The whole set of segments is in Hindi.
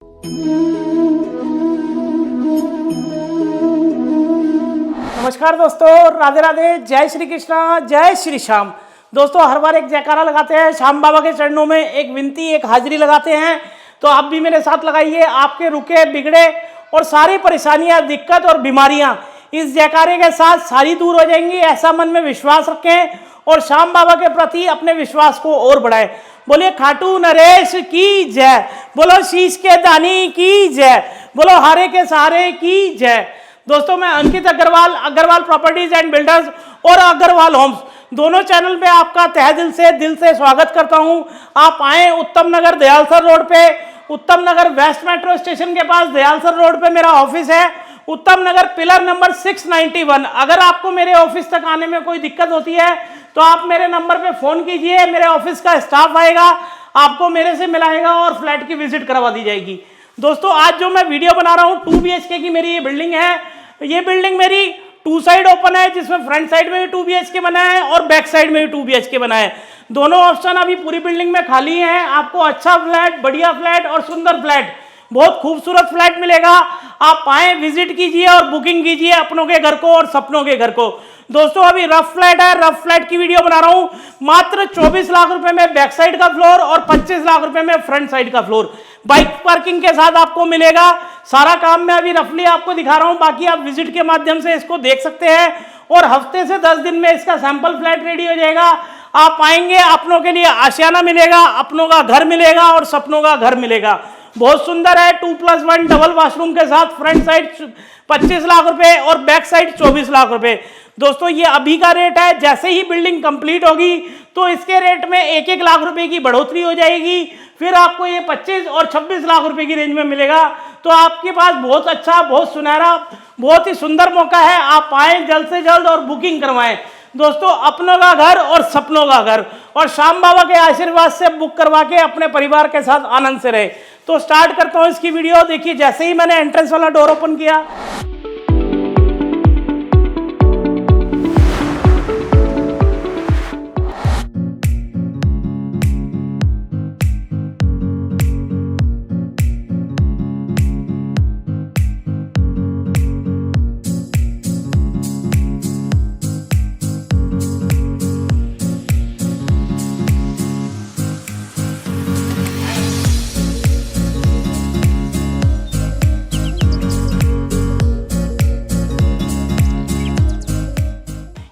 नमस्कार दोस्तों, राधे राधे, जय श्री कृष्णा, जय श्री श्याम। दोस्तों हर बार एक जयकारा लगाते हैं, श्याम बाबा के चरणों में एक विनती, एक हाजिरी लगाते हैं। तो आप भी मेरे साथ लगाइए। आपके रुके बिगड़े और सारी परेशानियां, दिक्कत और बीमारियां इस जयकारे के साथ सारी दूर हो जाएंगी। ऐसा मन में विश्वास रखें और श्याम बाबा के प्रति अपने विश्वास को और बढ़ाएं। बोलिए खाटू नरेश की जय, बोलो शीश के दानी की जय, बोलो हारे के सहारे की जय। दोस्तों मैं Ankit Agarwal, Agarwal properties and builders और अग्रवाल होम्स दोनों चैनल पे आपका तहे दिल से स्वागत करता हूं। आप आए उत्तम नगर दयालसर रोड पे, उत्तम नगर वेस्ट मेट्रो स्टेशन के पास दयालसर रोड पे मेरा ऑफिस है, उत्तम नगर पिलर नंबर 691। अगर आपको मेरे ऑफिस तक आने में कोई दिक्कत होती है तो आप मेरे नंबर पे फोन कीजिए, मेरे ऑफिस का स्टाफ आएगा, आपको मेरे से मिलाएगा और फ्लैट की विजिट करवा दी जाएगी। दोस्तों आज जो मैं वीडियो बना रहा हूँ 2 BHK की मेरी ये बिल्डिंग है। ये बिल्डिंग मेरी 2 साइड ओपन है, जिसमें फ्रंट साइड में भी 2 BHK बना है और बैक साइड में भी 2 BHK बना है। दोनों ऑप्शन अभी पूरी बिल्डिंग में खाली हैं। आपको अच्छा फ्लैट, बढ़िया फ्लैट और सुंदर फ्लैट, बहुत खूबसूरत फ्लैट मिलेगा। आप आए, विजिट कीजिए और बुकिंग कीजिए अपनों के घर को और सपनों के घर को। दोस्तों अभी रफ फ्लैट है, रफ फ्लैट की वीडियो बना रहा हूं। मात्र 24 लाख रुपए में बैक साइड का फ्लोर और 25 लाख रुपए में फ्रंट साइड का फ्लोर, बाइक पार्किंग के साथ आपको मिलेगा। सारा काम मैं अभी रफली आपको दिखा रहा हूं, बाकी आप विजिट के माध्यम से इसको देख सकते हैं और हफ्ते से 10 दिन में इसका सैंपल फ्लैट रेडी हो जाएगा। आप आएंगे, अपनों के लिए आशियाना मिलेगा, अपनों का घर मिलेगा और सपनों का घर मिलेगा। बहुत सुंदर है, 2+1 डबल वॉशरूम के साथ। फ्रंट साइड 25 लाख रुपए और बैक साइड 24 लाख रुपए। दोस्तों ये अभी का रेट है, जैसे ही बिल्डिंग कंप्लीट होगी तो इसके रेट में 1-1 लाख रुपए की बढ़ोतरी हो जाएगी। फिर आपको ये 25 और 26 लाख रुपए की रेंज में मिलेगा। तो आपके पास बहुत अच्छा, बहुत सुनहरा, बहुत ही सुंदर मौका है। आप आए जल्द से जल्द और बुकिंग करवाएं। दोस्तों अपनों का घर और सपनों का घर और श्याम बाबा के आशीर्वाद से बुक करवा के अपने परिवार के साथ आनंद से रहे। तो स्टार्ट करता हूं इसकी वीडियो। देखिए जैसे ही मैंने एंट्रेंस वाला डोर ओपन किया,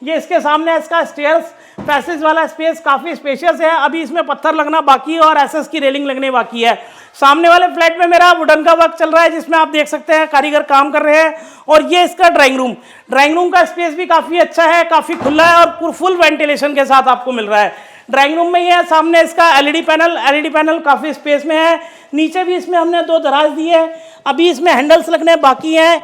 ये इसके सामने इसका स्टेयर्स पैसेज वाला स्पेस काफी स्पेशियस है। अभी इसमें पत्थर लगना बाकी है और एसएस की रेलिंग लगने बाकी है। सामने वाले फ्लैट में मेरा वुडन का वर्क चल रहा है, जिसमें आप देख सकते हैं कारीगर काम कर रहे हैं। और ये इसका ड्राइंग रूम का स्पेस भी काफी अच्छा है, काफी खुला है और फुल वेंटिलेशन के साथ आपको मिल रहा है। ड्राइंग रूम में ही है, सामने इसका एलईडी पैनल काफी स्पेस में है। नीचे भी इसमें हमने 2 दराज दी है, अभी इसमें हैंडल्स लगने बाकी हैं।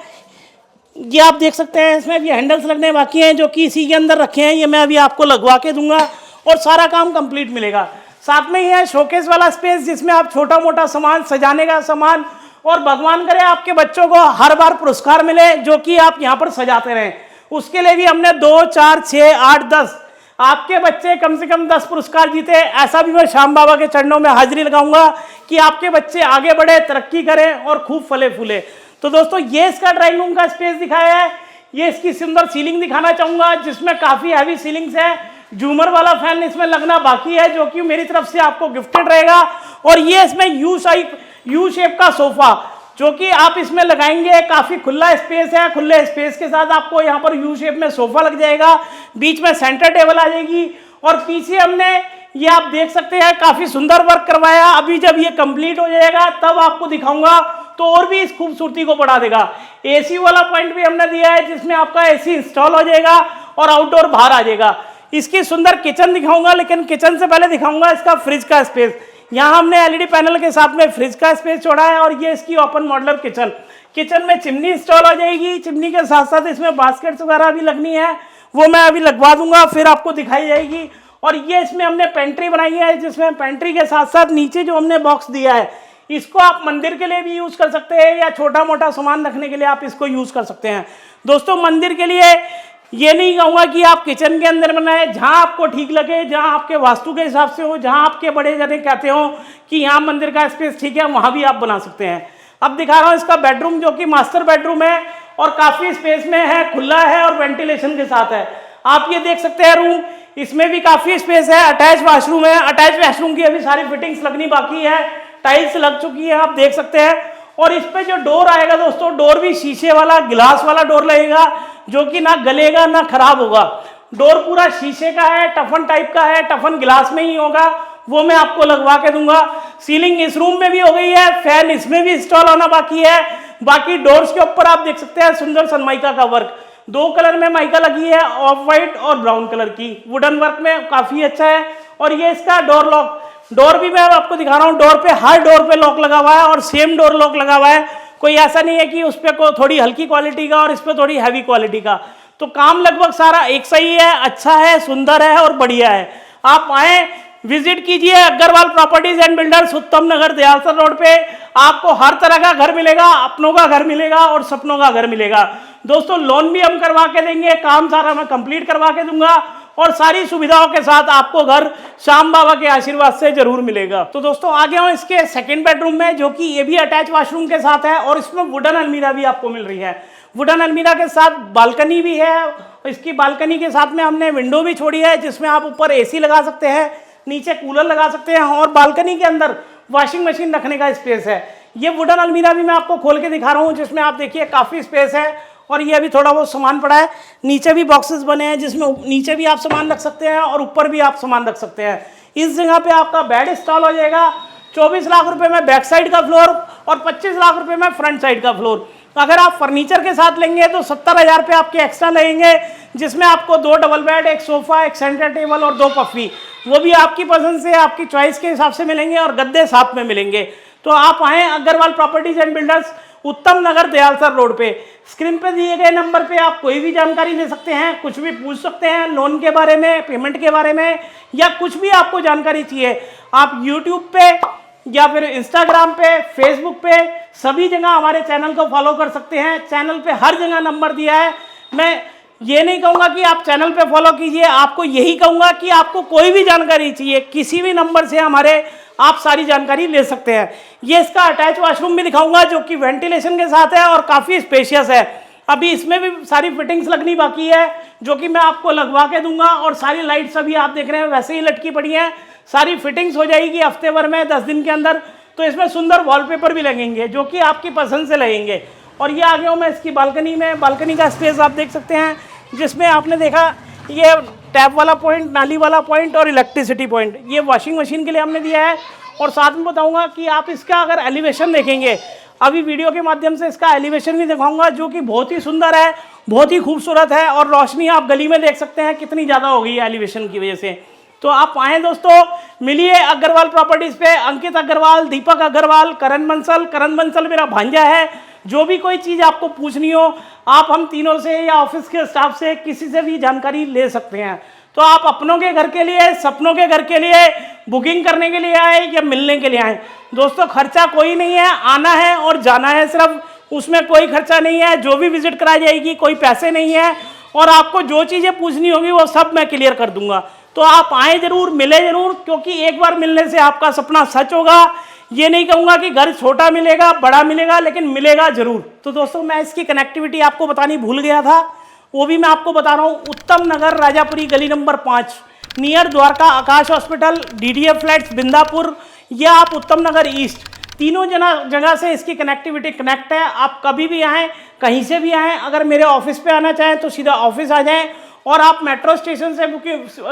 ये आप देख सकते हैं, इसमें भी हैंडल्स लगने बाकी हैं जो कि इसी के अंदर रखे हैं। ये मैं अभी आपको लगवा के दूंगा और सारा काम कंप्लीट मिलेगा। साथ में ही है शोकेस वाला स्पेस, जिसमें आप छोटा मोटा सामान, सजाने का सामान, और भगवान करे आपके बच्चों को हर बार पुरस्कार मिले जो कि आप यहाँ पर सजाते रहें। उसके लिए भी हमने 2, 4, 6, 8, 10 आपके बच्चे कम से कम 10 पुरस्कार जीते, ऐसा भी मैं श्याम बाबा के चरणों में हाजिरी लगाऊंगा कि आपके बच्चे आगे बढ़े, तरक्की करें और खूब फले फूले। तो दोस्तों ये इसका ड्राइंग रूम का स्पेस दिखाया है। ये इसकी सुंदर सीलिंग दिखाना चाहूंगा, जिसमें काफी हैवी सीलिंग्स है। झूमर वाला फैन इसमें लगना बाकी है, जो कि मेरी तरफ से आपको गिफ्टेड रहेगा। और ये इसमें यू शेप का सोफा जो कि आप इसमें लगाएंगे, काफी खुला स्पेस है। खुले स्पेस के साथ आपको यहाँ पर यू शेप में सोफा लग जाएगा, बीच में सेंटर टेबल आ जाएगी। और पीछे हमने ये आप देख सकते हैं काफी सुंदर वर्क करवाया। अभी जब ये कंप्लीट हो जाएगा तब आपको दिखाऊंगा तो और भी इस खूबसूरती को बढ़ा देगा। एसी वाला पॉइंट भी हमने दिया है, जिसमें आपका एसी इंस्टॉल हो जाएगा और आउटडोर बाहर आ जाएगा। इसकी सुंदर किचन दिखाऊंगा, लेकिन किचन से पहले दिखाऊंगा इसका फ्रिज का स्पेस। यहाँ हमने एलईडी पैनल के साथ में फ्रिज का स्पेस छोड़ा है। और ये इसकी ओपन मॉडुलर किचन में चिमनी इंस्टॉल हो जाएगी। चिमनी के साथ साथ इसमें बास्केट्स वगैरह भी लगनी है, वो मैं अभी लगवा दूंगा, फिर आपको दिखाई जाएगी। और ये इसमें हमने पेंट्री बनाई है, जिसमें पेंट्री के साथ साथ नीचे जो हमने बॉक्स दिया है, इसको आप मंदिर के लिए भी यूज कर सकते हैं या छोटा मोटा सामान रखने के लिए आप इसको यूज कर सकते हैं। दोस्तों मंदिर के लिए ये नहीं कहूँगा कि आप किचन के अंदर बनाएं, जहाँ आपको ठीक लगे, जहाँ आपके वास्तु के हिसाब से हो, जहाँ आपके बड़े जने कहते हो कि यहाँ मंदिर का स्पेस ठीक है, वहाँ भी आप बना सकते हैं। अब दिखा रहा हूँ इसका बेडरूम, जो कि मास्टर बेडरूम है और काफ़ी स्पेस में है, खुला है और वेंटिलेशन के साथ है। आप ये देख सकते हैं रूम, इसमें भी काफ़ी स्पेस है। अटैच वाशरूम है, अटैच वाशरूम की अभी सारी फिटिंग्स लगनी बाकी है, टाइल्स लग चुकी है, आप देख सकते हैं। और इस पे जो डोर आएगा दोस्तों, डोर भी शीशे वाला, ग्लास वाला डोर लगेगा, जो कि ना गलेगा ना खराब होगा। डोर पूरा शीशे का है, टफन टाइप का है, टफन ग्लास में ही होगा, वो मैं आपको लगवा के दूंगा। सीलिंग इस रूम में भी हो गई है, फैन इसमें भी इंस्टॉल होना बाकी है। बाकी डोर्स के ऊपर आप देख सकते हैं सुंदर सनमाइका का वर्क, 2 कलर में माइका लगी है, ऑफ वाइट और ब्राउन कलर की। वुडन वर्क में काफी अच्छा है। और ये इसका डोर लॉक, डोर भी मैं आपको दिखा रहा हूँ। डोर पे, हर डोर पे लॉक लगा हुआ है और सेम डोर लॉक लगा हुआ है। कोई ऐसा नहीं है कि उस पर को थोड़ी हल्की क्वालिटी का और इस पर थोड़ी हैवी क्वालिटी का। तो काम लगभग सारा एक सही है, अच्छा है, सुंदर है और बढ़िया है। आप आए, विजिट कीजिए अग्रवाल प्रॉपर्टीज एंड बिल्डर्स, उत्तम नगर, दयालसर रोड पे। आपको हर तरह का घर मिलेगा, अपनों का घर मिलेगा और सपनों का घर मिलेगा। दोस्तों लोन भी हम करवा के देंगे, काम सारा मैं कंप्लीट करवा के दूंगा और सारी सुविधाओं के साथ आपको घर श्याम बाबा के आशीर्वाद से जरूर मिलेगा। तो दोस्तों आ गया हूं इसके सेकंड बेडरूम में, जो कि ये भी अटैच वॉशरूम के साथ है और इसमें वुडन अलमीरा भी आपको मिल रही है। वुडन अलमीरा के साथ बालकनी भी है। इसकी बालकनी के साथ में हमने विंडो भी छोड़ी है, जिसमें आप ऊपर एसी लगा सकते हैं, नीचे कूलर लगा सकते हैं और बालकनी के अंदर वॉशिंग मशीन रखने का स्पेस है। ये वुडन अलमीरा भी मैं आपको खोल के दिखा रहा हूँ, जिसमें आप देखिए काफ़ी स्पेस है और ये अभी थोड़ा बहुत सामान पड़ा है। नीचे भी बॉक्सेस बने हैं, जिसमें नीचे भी आप सामान रख सकते हैं और ऊपर भी आप सामान रख सकते हैं। इस जगह पे आपका बेड इंस्टॉल हो जाएगा। 24 लाख रुपए में बैक साइड का फ्लोर और 25 लाख रुपए में फ्रंट साइड का फ्लोर। अगर आप फर्नीचर के साथ लेंगे तो 70,000 रुपये आपके एक्स्ट्रा लगेंगे, जिसमें आपको 2 double bed, 1 sofa, 1 centre table और 2 पफी, वो भी आपकी पसंद से, आपकी चॉइस के हिसाब से मिलेंगे और गद्दे साथ में मिलेंगे। तो आप आएँ अग्रवाल प्रॉपर्टीज एंड बिल्डर्स, उत्तम नगर, दयालसर रोड पे। स्क्रीन पे दिए गए नंबर पे आप कोई भी जानकारी ले सकते हैं, कुछ भी पूछ सकते हैं, लोन के बारे में, पेमेंट के बारे में, या कुछ भी आपको जानकारी चाहिए। आप यूट्यूब पे या फिर इंस्टाग्राम पे, फेसबुक पे, सभी जगह हमारे चैनल को फॉलो कर सकते हैं। चैनल पे हर जगह नंबर दिया है। मैं ये नहीं कहूँगा कि आप चैनल पे फॉलो कीजिए, आपको यही कहूँगा कि आपको कोई भी जानकारी चाहिए, किसी भी नंबर से हमारे आप सारी जानकारी ले सकते हैं। ये इसका अटैच वॉशरूम भी दिखाऊंगा, जो कि वेंटिलेशन के साथ है और काफ़ी स्पेशियस है। अभी इसमें भी सारी फिटिंग्स लगनी बाकी है, जो कि मैं आपको लगवा के दूंगा। और सारी लाइट्स अभी आप देख रहे हैं वैसे ही लटकी पड़ी हैं, सारी फिटिंग्स हो जाएगी हफ्ते भर में, 10 दिन के अंदर। तो इसमें सुंदर वॉलपेपर भी लगेंगे, जो कि आपकी पसंद से लगेंगे। और ये आ गया हूँ मैं इसकी बालकनी में। बालकनी का स्पेस आप देख सकते हैं, जिसमें आपने देखा ये टैप वाला पॉइंट, नाली वाला पॉइंट और इलेक्ट्रिसिटी पॉइंट, ये वॉशिंग मशीन के लिए हमने दिया है। और साथ में बताऊंगा कि आप इसका अगर एलिवेशन देखेंगे, अभी वीडियो के माध्यम से इसका एलिवेशन भी दिखाऊंगा, जो कि बहुत ही सुंदर है, बहुत ही खूबसूरत है। और रोशनी आप गली में देख सकते हैं कितनी ज़्यादा हो गई है एलिवेशन की वजह से। तो आप आएँ दोस्तों, मिलिए अग्रवाल प्रॉपर्टीज़ पे। अंकित अग्रवाल, दीपक अग्रवाल, करण बंसल मेरा भांजा है। जो भी कोई चीज़ आपको पूछनी हो, आप हम तीनों से या ऑफिस के स्टाफ से किसी से भी जानकारी ले सकते हैं। तो आप अपनों के घर के लिए, सपनों के घर के लिए बुकिंग करने के लिए आए या मिलने के लिए आए, दोस्तों खर्चा कोई नहीं है, आना है और जाना है सिर्फ, उसमें कोई खर्चा नहीं है। जो भी विजिट कराई जाएगी, कोई पैसे नहीं है। और आपको जो चीज़ें पूछनी होगी वो सब मैं क्लियर कर दूंगा। तो आप आए जरूर, मिले जरूर, क्योंकि एक बार मिलने से आपका सपना सच होगा। ये नहीं कहूँगा कि घर छोटा मिलेगा, बड़ा मिलेगा, लेकिन मिलेगा जरूर। तो दोस्तों मैं इसकी कनेक्टिविटी आपको बतानी भूल गया था, वो भी मैं आपको बता रहा हूँ। उत्तम नगर, राजापुरी गली नंबर 5, नियर द्वारका आकाश हॉस्पिटल, DDA फ्लैट्स, बिंदापुर, या आप उत्तम नगर ईस्ट, तीनों जगह से इसकी कनेक्टिविटी कनेक्ट है। आप कभी भी आएँ, कहीं से भी आएँ। अगर मेरे ऑफिस पे आना चाहें तो सीधा ऑफिस आ जाएं, और आप मेट्रो स्टेशन से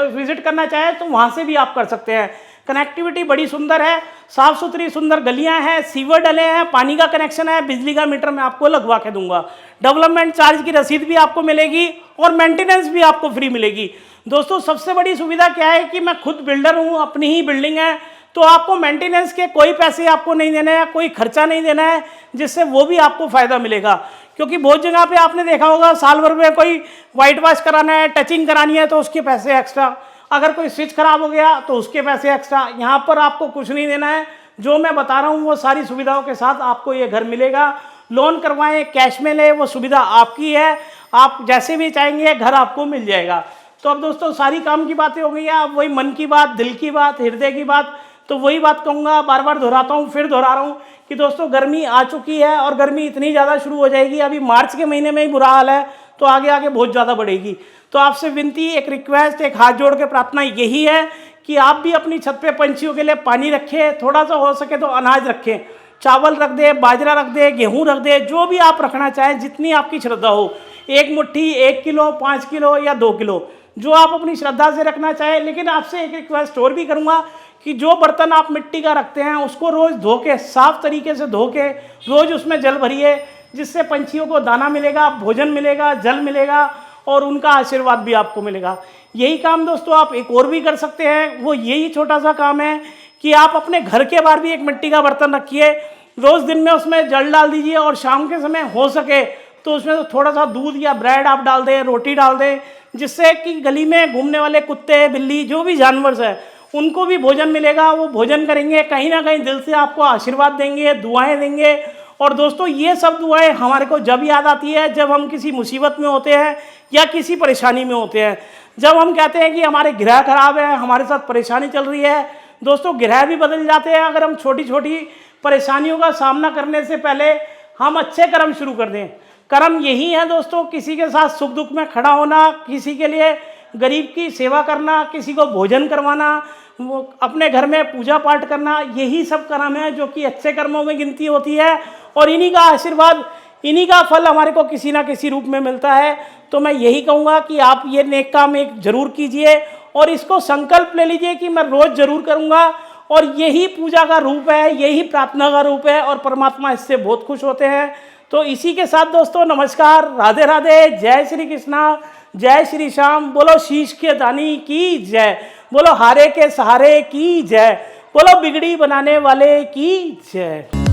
विजिट करना चाहें तो वहाँ से भी आप कर सकते हैं। कनेक्टिविटी बड़ी सुंदर है, साफ़ सुथरी सुंदर गलियां हैं, सीवर डले हैं, पानी का कनेक्शन है, बिजली का मीटर मैं आपको लगवा के दूंगा। डेवलपमेंट चार्ज की रसीद भी आपको मिलेगी और मेंटेनेंस भी आपको फ्री मिलेगी। दोस्तों सबसे बड़ी सुविधा क्या है कि मैं खुद बिल्डर हूँ, अपनी ही बिल्डिंग है, तो आपको मेंटेनेंस के कोई पैसे आपको नहीं देना है, कोई खर्चा नहीं देना है, जिससे वो भी आपको फ़ायदा मिलेगा। क्योंकि बहुत जगह पे आपने देखा होगा साल भर में कोई वाइट वॉश कराना है, टचिंग करानी है तो उसके पैसे एक्स्ट्रा, अगर कोई स्विच खराब हो गया तो उसके पैसे एक्स्ट्रा। यहाँ पर आपको कुछ नहीं देना है, जो मैं बता रहा हूँ वो सारी सुविधाओं के साथ आपको ये घर मिलेगा। लोन करवाएं, कैश में लें, वो सुविधा आपकी है। आप जैसे भी चाहेंगे घर आपको मिल जाएगा। तो अब दोस्तों सारी काम की बातें हो गई हैं, अब वही मन की बात, दिल की बात, हृदय की बात। तो वही बात कहूँगा, बार बार दोहराता हूँ, फिर दोहरा रहा हूँ कि दोस्तों गर्मी आ चुकी है और गर्मी इतनी ज़्यादा शुरू हो जाएगी, अभी मार्च के महीने में ही बुरा हाल है, तो आगे आगे बहुत ज़्यादा बढ़ेगी। तो आपसे विनती, एक रिक्वेस्ट, एक हाथ जोड़ के प्रार्थना यही है कि आप भी अपनी छत पे पंछियों के लिए पानी रखें, थोड़ा सा हो सके तो अनाज रखें, चावल रख दे, बाजरा रख दे, गेहूं रख दे, जो भी आप रखना चाहें, जितनी आपकी श्रद्धा हो, 1 मुट्ठी, 1 किलो, 5 किलो या 2 किलो, जो आप अपनी श्रद्धा से रखना चाहें। लेकिन आपसे एक रिक्वेस्ट और भी करूँगा कि जो बर्तन आप मिट्टी का रखते हैं उसको रोज़ धो के, साफ तरीके से धो के रोज़ उसमें जल भरिए, जिससे पंछियों को दाना मिलेगा, भोजन मिलेगा, जल मिलेगा और उनका आशीर्वाद भी आपको मिलेगा। यही काम दोस्तों आप एक और भी कर सकते हैं, वो यही छोटा सा काम है कि आप अपने घर के बाहर भी एक मिट्टी का बर्तन रखिए, रोज़ दिन में उसमें जल डाल दीजिए और शाम के समय हो सके तो उसमें थोड़ा सा दूध या ब्रेड आप डाल दें, रोटी डाल दें, जिससे कि गली में घूमने वाले कुत्ते, बिल्ली, जो भी जानवर है उनको भी भोजन मिलेगा, वो भोजन करेंगे, कहीं ना कहीं दिल से आपको आशीर्वाद देंगे, दुआएं देंगे। और दोस्तों ये सब दुआएं हमारे को जब याद आती है जब हम किसी मुसीबत में होते हैं या किसी परेशानी में होते हैं, जब हम कहते हैं कि हमारे ग्रह खराब है, हमारे साथ परेशानी चल रही है। दोस्तों ग्रह भी बदल जाते हैं अगर हम छोटी छोटी परेशानियों का सामना करने से पहले हम अच्छे कर्म शुरू कर दें। कर्म यही है दोस्तों, किसी के साथ सुख दुख में खड़ा होना, किसी के लिए गरीब की सेवा करना, किसी को भोजन करवाना, वो अपने घर में पूजा पाठ करना, यही सब कर्म है जो कि अच्छे कर्मों में गिनती होती है और इन्हीं का आशीर्वाद, इन्हीं का फल हमारे को किसी ना किसी रूप में मिलता है। तो मैं यही कहूँगा कि आप ये नेक काम एक जरूर कीजिए और इसको संकल्प ले लीजिए कि मैं रोज़ जरूर करूँगा, और यही पूजा का रूप है, यही प्रार्थना का रूप है और परमात्मा इससे बहुत खुश होते हैं। तो इसी के साथ दोस्तों नमस्कार, राधे राधे, जय श्री कृष्णा, जय श्री श्याम। बोलो शीश के दानी की जय, बोलो हारे के सहारे की जय, बोलो बिगड़ी बनाने वाले की जय।